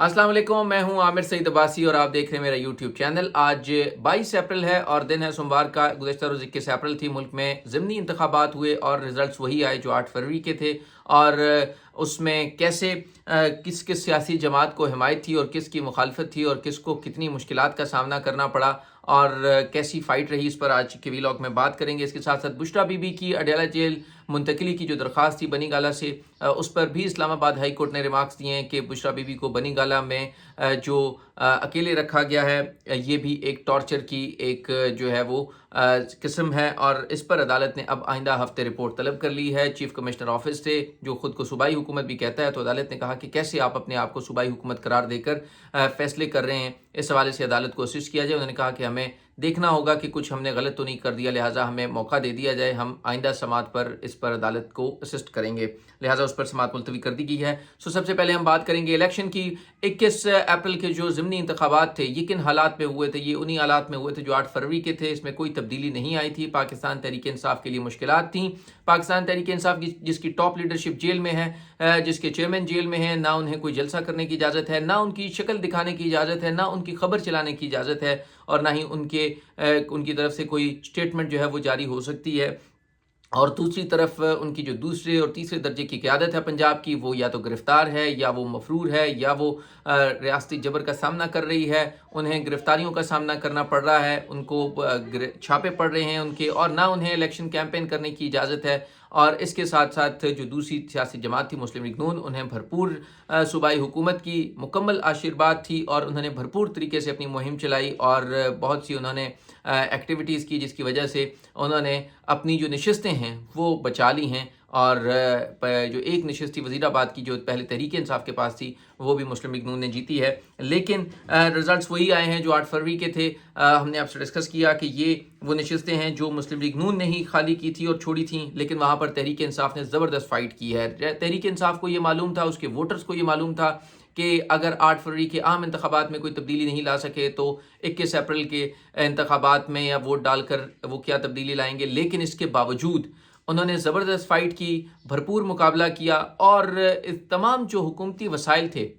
अस्सलाम वालेकुम, मैं हूं आमिर सईद अब्बासी और आप देख रहे हैं मेरा यूट्यूब चैनल। आज 22 अप्रैल है और दिन है सोमवार का। गुज़श्ता रोज़ 21 अप्रैल थी, मुल्क में ज़िमनी इंतखाबात हुए और रिज़ल्ट्स वही आए जो 8 फरवरी के थे। और उसमें कैसे किस किस सियासी जमात को हिमायत थी और किस की मुखालफत थी और किसको कितनी मुश्किलात का सामना करना पड़ा और कैसी फ़ाइट रही, इस पर आज के वीलॉग में बात करेंगे। इसके साथ साथ बुशरा बीबी की अडयाला जेल मुंतकिली की जो दरख्वास्त थी बनी गाला से, उस पर भी इस्लामाबाद हाई कोर्ट ने रिमार्क्स दिए हैं कि बुशरा बीबी को बनी गाला में जो अकेले रखा गया है, ये भी एक टॉर्चर की एक जो है वो किस्म है। और इस पर अदालत ने अब आइंदा हफ्ते रिपोर्ट तलब कर ली है चीफ कमिश्नर ऑफिस से, जो खुद को सूबाई हुकूमत भी कहता है। तो अदालत ने कहा कि कैसे आप अपने आप को सूबाई हुकूमत करार देकर फैसले कर रहे हैं, इस हवाले से अदालत को असिस्ट किया जाए। उन्होंने कहा कि हमें देखना होगा कि कुछ हमने गलत तो नहीं कर दिया, लिहाजा हमें मौका दे दिया जाए, हम आइंदा समात पर इस पर अदालत को असिस्ट करेंगे, लिहाजा उस पर समात मुलतवी कर दी गई है। सबसे पहले हम बात करेंगे इलेक्शन की। 21 अप्रैल के जो ज़िमनी इंतखाबात थे ये किन हालात में हुए थे? ये उन्हीं हालात में हुए थे जो 8 फरवरी के थे। इसमें कोई तब्दीली नहीं आई थी। पाकिस्तान तहरीक इंसाफ के लिए मुश्किलात थी। पाकिस्तान तहरीक इंसाफ की जिसकी टॉप लीडरशिप जेल में है, जिसके चेयरमैन जेल में है, ना उन्हें कोई जलसा करने की इजाज़त है, ना उनकी शक्ल दिखाने की इजाज़त है, ना उनकी खबर चलाने की इजाज़त है, और ना ही उनकी तरफ से कोई स्टेटमेंट जो है वो जारी हो सकती है। और दूसरी तरफ उनकी जो दूसरे और तीसरे दर्जे की क़यादत है पंजाब की, वो या तो गिरफ़्तार है या वो मफरूर है या वो रियासती जबर का सामना कर रही है। उन्हें गिरफ़्तारियों का सामना करना पड़ रहा है, उनको छापे पड़ रहे हैं उनके, और ना उन्हें इलेक्शन कैंपेन करने की इजाज़त है। और इसके साथ साथ जो दूसरी सियासी जमात थी मुस्लिम लीग नून, उन्हें भरपूर सूबाई हुकूमत की मुकम्मल आशीर्वाद थी और उन्होंने भरपूर तरीके से अपनी मुहिम चलाई और बहुत सी उन्होंने एक्टिविटीज़ की, जिसकी वजह से उन्होंने अपनी जो नशस्तें हैं वो बचा ली हैं। और जो एक नशस्त थी वज़ीराबाद की जो पहले तहरीक इंसाफ के पास थी, वो भी मुस्लिम लीग नून ने जीती है। लेकिन रिज़ल्ट्स वही आए हैं जो 8 फरवरी के थे। हमने आपसे डिस्कस किया कि ये वो नशस्तें हैं जो मुस्लिम लीग नून ने ही खाली की थी और छोड़ी थी, लेकिन वहाँ पर तहरीक इंसाफ ने ज़बरदस्त फ़ाइट की है। तहरीक इंसाफ को ये मालूम था, उसके वोटर्स को ये मालूम था कि अगर 8 फरवरी के आम इंतखाबात में कोई तब्दीली नहीं ला सके तो 21 अप्रैल के इंतखाबात में या वोट डालकर वो क्या तब्दीली लाएंगे। लेकिन इसके बावजूद उन्होंने ज़बरदस्त फ़ाइट की, भरपूर मुकाबला किया और इस तमाम जो हुकूमती वसाइल थे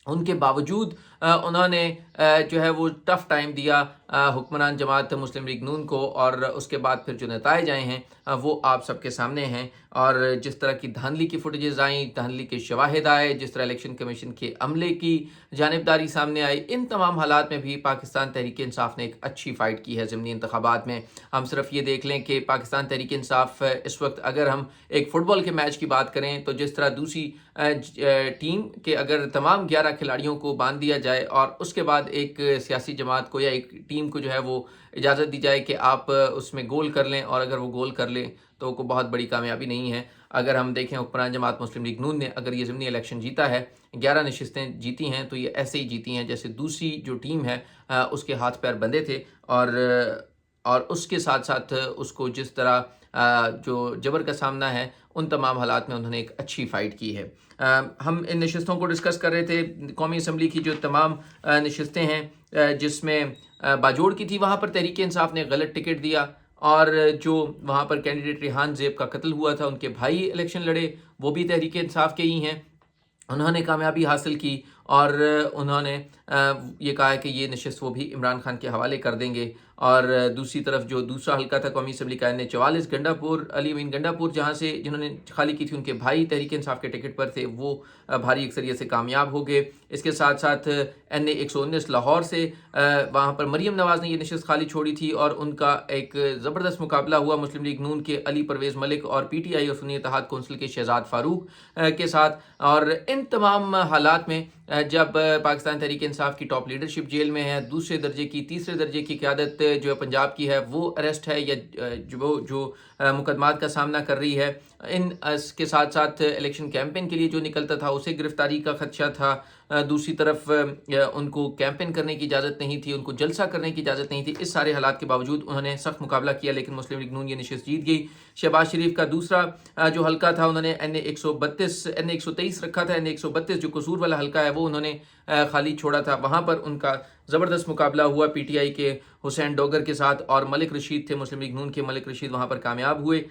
उनके बावजूद उन्होंने जो है वो टफ़ टाइम दिया हुक्मरान जमात मुस्लिम लीग नून को। और उसके बाद फिर जो नताइज आए हैं वो आप सबके सामने हैं। और जिस तरह की धांधली की फुटेजेस आई, धांधली के शवाहिद आए, जिस तरह इलेक्शन कमीशन के अमले की जानिबदारी सामने आई, इन तमाम हालात में भी पाकिस्तान तहरीक इंसाफ ने एक अच्छी फ़ाइट की है ज़िमनी इंतखाबात में। हम सिर्फ ये देख लें कि पाकिस्तान तहरीक इंसाफ इस वक्त, अगर हम एक फ़ुटबॉल के मैच की बात करें, तो जिस तरह दूसरी टीम के अगर तमाम 11 खिलाड़ियों को बांध दिया जाए और उसके बाद एक सियासी जमात को या एक टीम को जो है वो इजाज़त दी जाए कि आप उसमें गोल कर लें, और अगर वो गोल कर लें तो कोई बहुत बड़ी कामयाबी नहीं है। अगर हम देखें हुक्मरान जमात मुस्लिम लीग नून ने अगर ये ज़िमनी इलेक्शन जीता है, 11 नशस्तें जीती हैं, तो ये ऐसे ही जीती हैं जैसे दूसरी जो टीम है उसके हाथ पैर बंधे थे। और उसके साथ साथ उसको जिस तरह जो जबर का सामना है, उन तमाम हालात में उन्होंने एक अच्छी फ़ाइट की है। हम इन नशस्तों को डिस्कस कर रहे थे। कौमी असम्बली की जो तमाम नशस्तें हैं जिसमें बाजोड़ की थी, वहाँ पर तहरीक इंसाफ ने गलत टिकट दिया, और जो वहाँ पर कैंडिडेट रिहान ज़ेब का कत्ल हुआ था, उनके भाई इलेक्शन लड़े, वो भी तहरीक इंसाफ के ही हैं, उन्होंने कामयाबी हासिल की। और उन्होंने ये कहा है कि ये नशस्त वो भी इमरान खान के हवाले कर देंगे। और दूसरी तरफ जो दूसरा हल्का था कौमी असम्बली का, 44 गंडापुर, अली अमीन गंडापुर, जहाँ से जिन्होंने खाली की थी, उनके भाई तहरीक इंसाफ के टिकट पर थे, वो भारी अक्सरियत से कामयाब हो गए। इसके साथ साथ NA 119 लाहौर से वहाँ पर मरीम नवाज़ ने ये नशस्त खाली छोड़ी थी और उनका एक ज़बरदस्त मुकाबला हुआ मुस्लिम लीग नून के अली परवेज़ मलिक और PTI और सुन्नी इत्तेहाद कौंसिल के शहजाद फ़ारूक के साथ। और इन तमाम हालात में जब पाकिस्तान तहरीक इंसाफ की टॉप लीडरशिप जेल में है, दूसरे दर्जे की तीसरे दर्जे की क़यादत जो है पंजाब की है वो अरेस्ट है या जो मुकदमात का सामना कर रही है, इसके साथ साथ इलेक्शन कैंपेन के लिए जो निकलता था उसे गिरफ्तारी का खदशा था। दूसरी तरफ उनको कैंपेन करने की इजाज़त नहीं थी, उनको जलसा करने की इजाज़त नहीं थी। इस सारे हालात के बावजूद उन्होंने सख्त मुकाबला किया, लेकिन मुस्लिम लीग नून ये नशस्त जीत गई। शहबाज शरीफ का दूसरा जो हल्का था, उन्होंने NA 123 रखा था। NA 132 जो कसूर वाला हल्का है वो उन्होंने खाली छोड़ा था। वहाँ पर उनका ज़बरदस्त मुकाबला हुआ PTI के हुसैन डोगर के साथ, और मलिक रशीद थे मुस्लिम लीग नून के, मलिक रशीद वहाँ पर कामयाब हुए।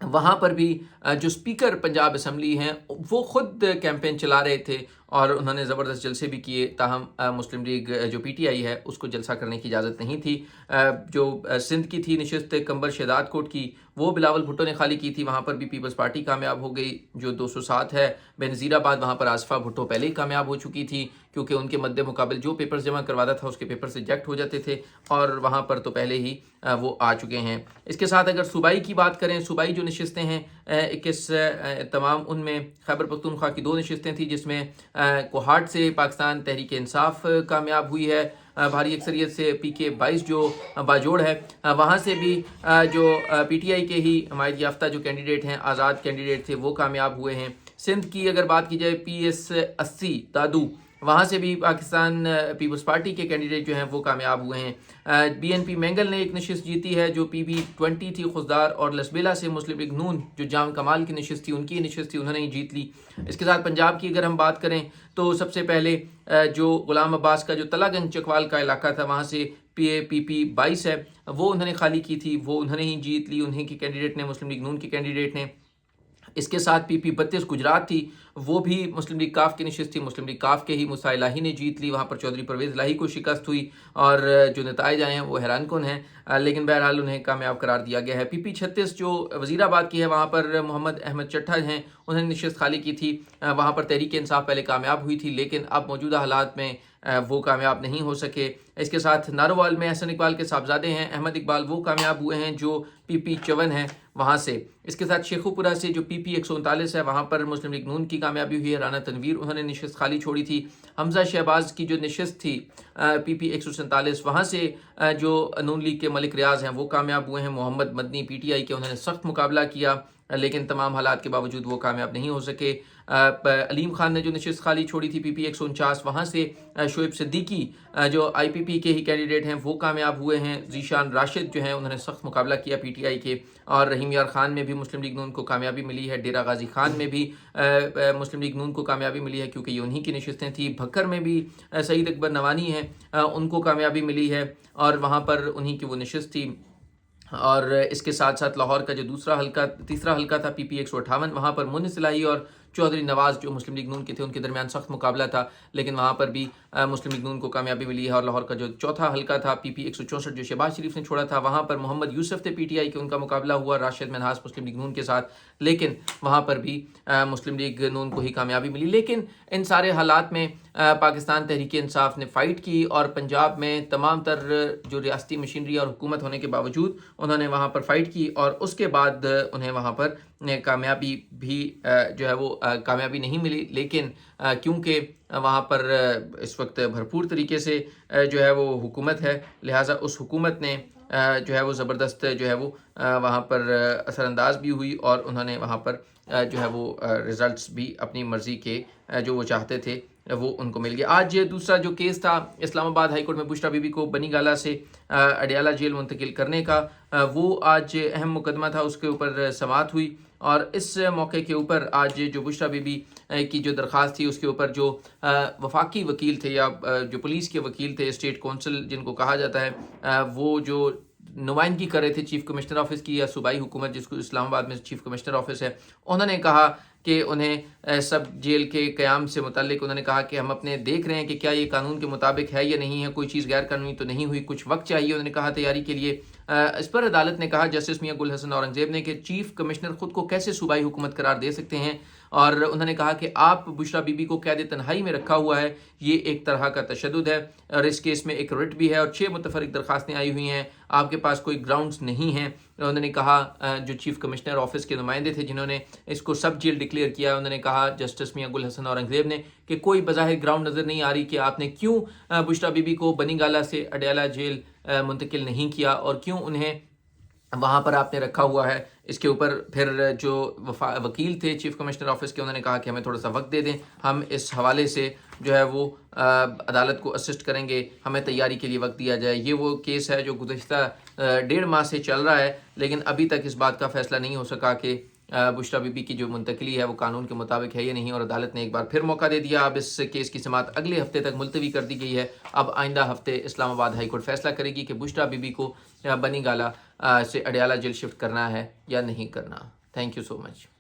वहाँ पर भी जो स्पीकर पंजाब असम्बली हैं वो ख़ुद कैंपेन चला रहे थे اور انہوں نے زبردست جلسے بھی کیے، تاہم مسلم لیگ جو پی ٹی آئی ہے اس کو جلسہ کرنے کی اجازت نہیں تھی۔ جو سندھ کی تھی نشست کمبر شہداد کوٹ کی، وہ بلاول بھٹو نے خالی کی تھی، وہاں پر بھی پیپلز پارٹی کامیاب ہو گئی۔ جو 207 ہے بے نظیر آباد، وہاں پر آصفہ بھٹو پہلے ہی کامیاب ہو چکی تھی، کیونکہ ان کے مد مقابل جو پیپرز جمع کرواتا تھا اس کے پیپر سے ریجیکٹ ہو جاتے تھے، اور وہاں پر تو پہلے ہی وہ آ چکے ہیں۔ اس کے ساتھ اگر صوبائی کی بات کریں، صوبائی جو نشستیں ہیں 21 تمام، ان میں خیبر پختونخوا کی 2 نشستیں تھیں، جس میں کوہاٹ سے پاکستان تحریک انصاف کامیاب ہوئی ہے بھاری اکثریت سے۔ پی کے 22 جو باجوڑ ہے، وہاں سے بھی جو پی ٹی آئی کے ہی حمایت یافتہ جو کینڈیڈیٹ ہیں، آزاد کینڈیڈیٹ تھے، وہ کامیاب ہوئے ہیں۔ سندھ کی اگر بات کی جائے، پی ایس 80 دادو، وہاں سے بھی پاکستان پیپلز پارٹی کے کینڈیڈیٹ جو ہیں وہ کامیاب ہوئے ہیں۔ بی این پی مینگل نے ایک نشست جیتی ہے جو پی بی 20 تھی خضدار، اور لسبیلا سے مسلم لیگ نون جو جام کمال کی نشست تھی، ان کی نشست تھی، انہوں نے ہی جیت لی۔ اس کے ساتھ پنجاب کی اگر ہم بات کریں تو سب سے پہلے جو غلام عباس کا جو تلا گنج چکوال کا علاقہ تھا، وہاں سے پی پی 22 ہے، وہ انہوں نے خالی کی تھی، وہ انہوں نے ہی جیت لی، انہیں کی کینڈیڈیٹ نے، مسلم لیگ نون کے کینڈیڈیٹ نے۔ اس کے ساتھ پی پی 32 گجرات تھی، وہ بھی مسلم لیگ کاف کی نشست تھی، مسلم لیگ کاف کے ہی موسیٰ الہی نے جیت لی، وہاں پر چودھری پرویز الہی کو شکست ہوئی، اور جو نتائج آئے ہیں وہ حیران کن ہیں، لیکن بہرحال انہیں کامیاب قرار دیا گیا ہے۔ پی پی 36 جو وزیر آباد کی ہے، وہاں پر محمد احمد چٹھا ہیں، انہوں نے نشست خالی کی تھی، وہاں پر تحریک انصاف پہلے کامیاب ہوئی تھی، لیکن اب موجودہ حالات میں وہ کامیاب نہیں ہو سکے۔ اس کے ساتھ ناروال میں احسن اقبال کے صاحبزادے ہیں احمد اقبال، وہ کامیاب ہوئے ہیں جو پی پی 54 ہے وہاں سے۔ اس کے ساتھ شیخو پورہ سے جو پی پی 139 ہے، وہاں پر مسلم لیگ نون کی کامیابی ہوئی ہے، رانا تنویر انہوں نے نشست خالی چھوڑی تھی۔ حمزہ شہباز کی جو نشست تھی پی پی 147، وہاں سے جو نون لیگ کے ملک ریاض ہیں وہ کامیاب ہوئے ہیں۔ محمد مدنی پی ٹی آئی کے، انہوں نے سخت مقابلہ کیا، لیکن تمام حالات کے باوجود وہ کامیاب نہیں ہو سکے۔ علیم خان نے جو نشست خالی چھوڑی تھی پی پی 149، وہاں سے شعیب صدیقی جو آئی پی پی کے ہی کینڈیڈیٹ ہیں وہ کامیاب ہوئے ہیں۔ ذیشان راشد جو ہیں انہوں نے سخت مقابلہ کیا پی ٹی آئی کے، اور رحیم یار خان میں بھی مسلم لیگ نون کو کامیابی ملی ہے۔ ڈیرہ غازی خان میں بھی مسلم لیگ نون کو کامیابی ملی ہے، کیونکہ یہ انہی کی نشستیں تھیں۔ بھکر میں بھی سعید اکبر نوانی ہیں، ان کو کامیابی ملی ہے، اور وہاں پر انہی کی وہ نشست تھی۔ اور اس کے ساتھ ساتھ لاہور کا جو تیسرا حلقہ تھا پی پی 158، وہاں پر مونس الہی اور چودھری نواز جو مسلم لیگ نون کے تھے، ان کے درمیان سخت مقابلہ تھا، لیکن وہاں پر بھی مسلم لیگ نون کو کامیابی ملی ہے۔ اور لاہور کا جو چوتھا حلقہ تھا پی پی 164 جو شہباز شریف نے چھوڑا تھا، وہاں پر محمد یوسف تھے پی ٹی آئی کے، ان کا مقابلہ ہوا راشد منہاس مسلم لیگ نون کے ساتھ، لیکن وہاں پر بھی مسلم لیگ نون کو ہی کامیابی ملی۔ لیکن ان سارے حالات میں پاکستان تحریک انصاف نے فائٹ کی، اور پنجاب میں تمام تر جو ریاستی مشینری اور حکومت ہونے کے باوجود انہوں نے وہاں پر فائٹ کی، اور اس کے بعد انہیں وہاں پر کامیابی بھی جو ہے وہ کامیابی نہیں ملی، لیکن کیونکہ وہاں پر اس وقت بھرپور طریقے سے جو ہے وہ حکومت ہے، لہٰذا اس حکومت نے جو ہے وہ زبردست جو ہے وہ وہاں پر اثر انداز بھی ہوئی، اور انہوں نے وہاں پر جو ہے وہ رزلٹس بھی اپنی مرضی کے جو وہ چاہتے تھے وہ ان کو مل گیا۔ آج دوسرا جو کیس تھا اسلام آباد ہائی کورٹ میں بشرا بی بی کو بنی گالہ سے اڈیالہ جیل منتقل کرنے کا، وہ آج اہم مقدمہ تھا، اس کے اوپر سماعت ہوئی، اور اس موقع کے اوپر آج جو بشرا بی بی کی جو درخواست تھی اس کے اوپر جو وفاقی وکیل تھے، یا جو پولیس کے وکیل تھے، اسٹیٹ کونسل جن کو کہا جاتا ہے، وہ جو نمائندگی کر رہے تھے چیف کمشنر آفس کی، یا صوبائی حکومت جس کو اسلام آباد میں چیف کمشنر آفس ہے، انہوں نے کہا کہ انہیں سب جیل کے قیام سے متعلق انہوں نے کہا کہ ہم اپنے دیکھ رہے ہیں کہ کیا یہ قانون کے مطابق ہے یا نہیں ہے، کوئی چیز غیر قانونی تو نہیں ہوئی، کچھ وقت چاہیے انہوں نے کہا تیاری کے لیے۔ اس پر عدالت نے کہا، جسٹس میاں گل حسن اورنگزیب نے، کہ چیف کمشنر خود کو کیسے صوبائی حکومت قرار دے سکتے ہیں، اور انہوں نے کہا کہ آپ بشرا بی بی کو قید تنہائی میں رکھا ہوا ہے، یہ ایک طرح کا تشدد ہے، اور اس کیس میں ایک رٹ بھی ہے، اور 6 متفرق درخواستیں آئی ہوئی ہیں، آپ کے پاس کوئی گراؤنڈز نہیں ہیں۔ انہوں نے کہا جو چیف کمشنر آفس کے نمائندے تھے جنہوں نے اس کو سب جیل ڈکلیئر کیا، انہوں نے کہا جسٹس میاں گل حسن اورنگزیب نے کہ کوئی بظاہر گراؤنڈ نظر نہیں آ رہی کہ آپ نے کیوں بشرا بی بی کو بنی گالہ سے اڈیالہ جیل منتقل نہیں کیا، اور کیوں انہیں وہاں پر آپ نے رکھا ہوا ہے۔ اس کے اوپر پھر جو وکیل تھے چیف کمشنر آفس کے، انہوں نے کہا کہ ہمیں تھوڑا سا وقت دے دیں، ہم اس حوالے سے جو ہے وہ عدالت کو اسسٹ کریں گے، ہمیں تیاری کے لیے وقت دیا جائے۔ یہ وہ کیس ہے جو گزشتہ 1.5 ماہ سے چل رہا ہے، لیکن ابھی تک اس بات کا فیصلہ نہیں ہو سکا کہ بشرا بی بی کی جو منتقلی ہے وہ قانون کے مطابق ہے یا نہیں، اور عدالت نے ایک بار پھر موقع دے دیا۔ اب اس کیس کی سماعت اگلے ہفتے تک ملتوی کر دی گئی ہے۔ اب آئندہ ہفتے اسلام آباد ہائی کورٹ فیصلہ کرے گی کہ بشرا بی بی کو بنی گالہ سے اڈیالہ جیل شفٹ کرنا ہے یا نہیں کرنا۔ Thank you so much.